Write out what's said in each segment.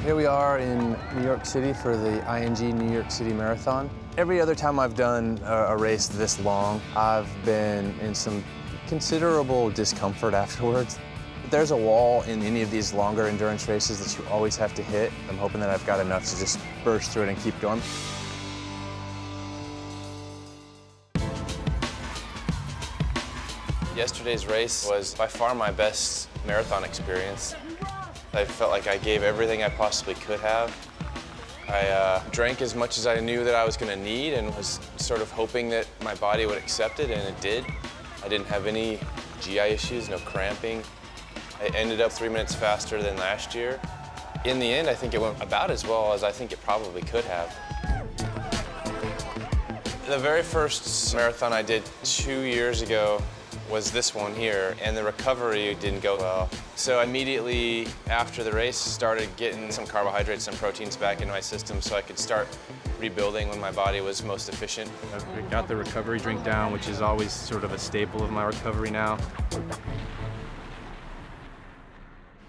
Here we are in New York City for the ING New York City Marathon. Every other time I've done a race this long, I've been in some considerable discomfort afterwards. There's a wall in any of these longer endurance races that you always have to hit. I'm hoping that I've got enough to just burst through it and keep going. Yesterday's race was by far my best marathon experience. I felt like I gave everything I possibly could have. I drank as much as I knew that I was going to need and was sort of hoping that my body would accept it, and it did. I didn't have any GI issues, no cramping. I ended up 3 minutes faster than last year. In the end, I think it went about as well as I think it probably could have. The very first marathon I did 2 years ago was this one here, and the recovery didn't go well. So immediately after the race, started getting some carbohydrates and proteins back into my system so I could start rebuilding when my body was most efficient. I've got the recovery drink down, which is always sort of a staple of my recovery now.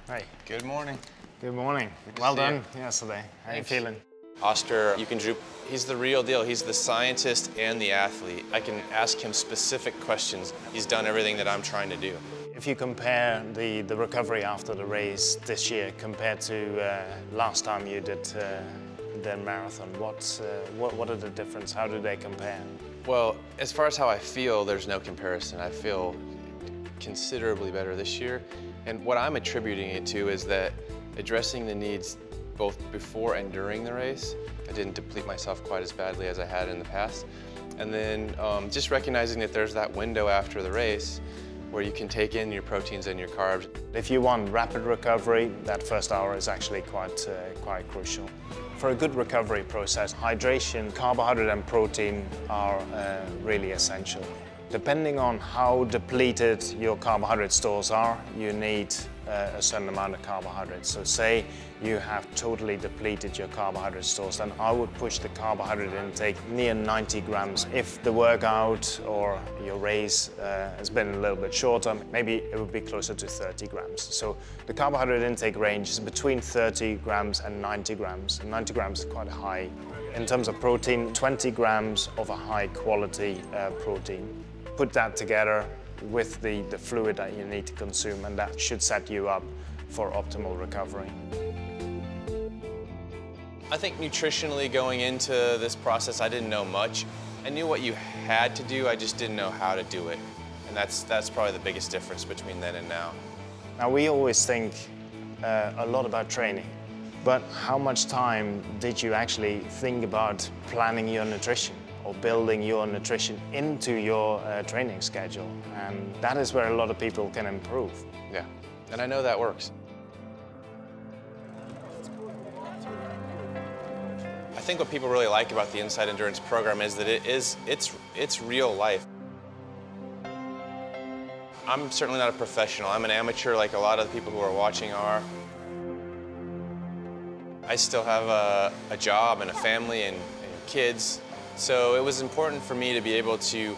Hi. Good morning. Good morning. Well done yesterday. How are you feeling? Oscar Euchendrup, he's the real deal. He's the scientist and the athlete. I can ask him specific questions. He's done everything that I'm trying to do. If you compare the recovery after the race this year compared to last time you did the marathon, what are the differences? How do they compare? Well, as far as how I feel, there's no comparison. I feel considerably better this year. And what I'm attributing it to is that addressing the needs both before and during the race, I didn't deplete myself quite as badly as I had in the past. And then just recognizing that there's that window after the race where you can take in your proteins and your carbs. If you want rapid recovery, that first hour is actually quite crucial. For a good recovery process, hydration, carbohydrate and protein are really essential. Depending on how depleted your carbohydrate stores are, you need a certain amount of carbohydrates. So say you have totally depleted your carbohydrate stores, then I would push the carbohydrate intake near 90 grams. If the workout or your race has been a little bit shorter, maybe it would be closer to 30 grams. So the carbohydrate intake range is between 30 grams and 90 grams. And 90 grams is quite high. In terms of protein, 20 grams of a high quality protein. Put that together with the fluid that you need to consume, and that should set you up for optimal recovery. I think nutritionally going into this process, I didn't know much. I knew what you had to do, I just didn't know how to do it. And that's probably the biggest difference between then and now. Now, we always think a lot about training, but how much time did you actually think about planning your nutrition or building your nutrition into your training schedule? And that is where a lot of people can improve. Yeah, and I know that works. I think what people really like about the Inside Endurance program is that it's real life. I'm certainly not a professional. I'm an amateur like a lot of the people who are watching are. I still have a job and a family and kids. So it was important for me to be able to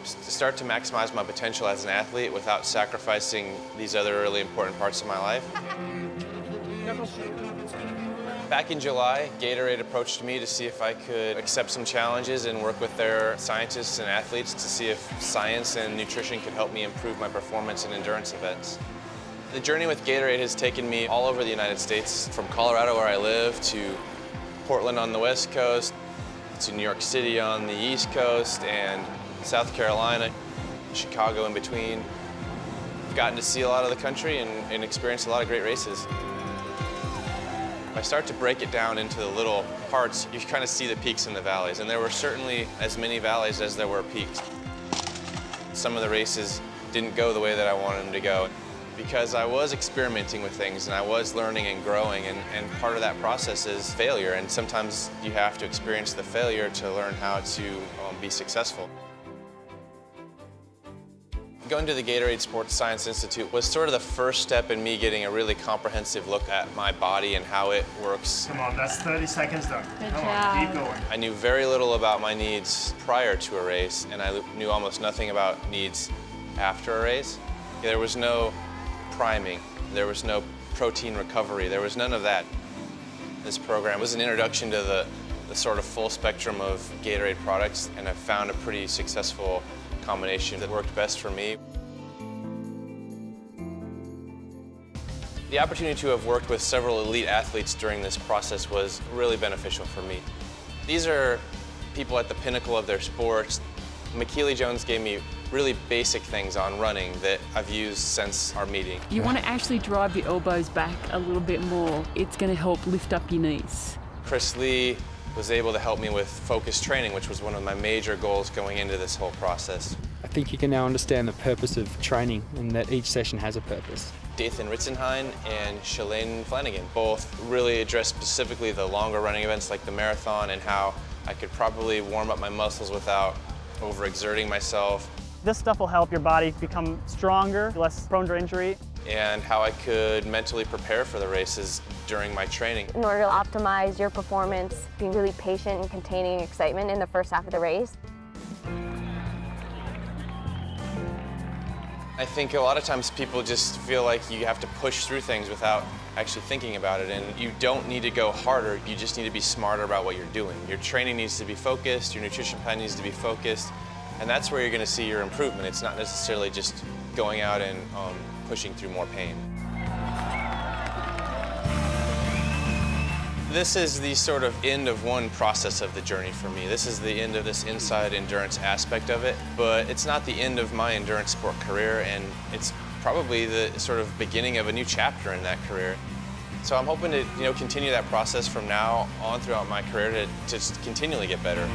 start to maximize my potential as an athlete without sacrificing these other really important parts of my life. Back in July, Gatorade approached me to see if I could accept some challenges and work with their scientists and athletes to see if science and nutrition could help me improve my performance in endurance events. The journey with Gatorade has taken me all over the United States, from Colorado where I live to Portland on the West Coast, to New York City on the East Coast, and South Carolina, Chicago in between. I've gotten to see a lot of the country and experience a lot of great races. If I start to break it down into the little parts, you kind of see the peaks and the valleys, and there were certainly as many valleys as there were peaks. Some of the races didn't go the way that I wanted them to go, because I was experimenting with things and I was learning and growing, and part of that process is failure, and sometimes you have to experience the failure to learn how to be successful. Going to the Gatorade Sports Science Institute was sort of the first step in me getting a really comprehensive look at my body and how it works. Come on, that's 30 seconds done. Good Come job. on, keep going. I knew very little about my needs prior to a race, and I knew almost nothing about needs after a race. There was no priming, there was no protein recovery. There was none of that. This program was an introduction to the sort of full spectrum of Gatorade products, and I found a pretty successful combination that worked best for me. The opportunity to have worked with several elite athletes during this process was really beneficial for me. These are people at the pinnacle of their sports. McKeely Jones gave me really basic things on running that I've used since our meeting. You want to actually drive your elbows back a little bit more. It's going to help lift up your knees. Chris Lee was able to help me with focused training, which was one of my major goals going into this whole process. I think you can now understand the purpose of training and that each session has a purpose. Dathan Ritzenhein and Shalane Flanagan both really addressed specifically the longer running events like the marathon and how I could properly warm up my muscles without overexerting myself. This stuff will help your body become stronger, less prone to injury. And how I could mentally prepare for the races during my training. In order to optimize your performance, being really patient and containing excitement in the first half of the race. I think a lot of times people just feel like you have to push through things without actually thinking about it, and you don't need to go harder, you just need to be smarter about what you're doing. Your training needs to be focused, your nutrition plan needs to be focused, and that's where you're going to see your improvement. It's not necessarily just going out and pushing through more pain. This is the sort of end of one process of the journey for me. This is the end of this inside endurance aspect of it, but it's not the end of my endurance sport career, and it's probably the sort of beginning of a new chapter in that career. So I'm hoping to continue that process from now on throughout my career to just continually get better.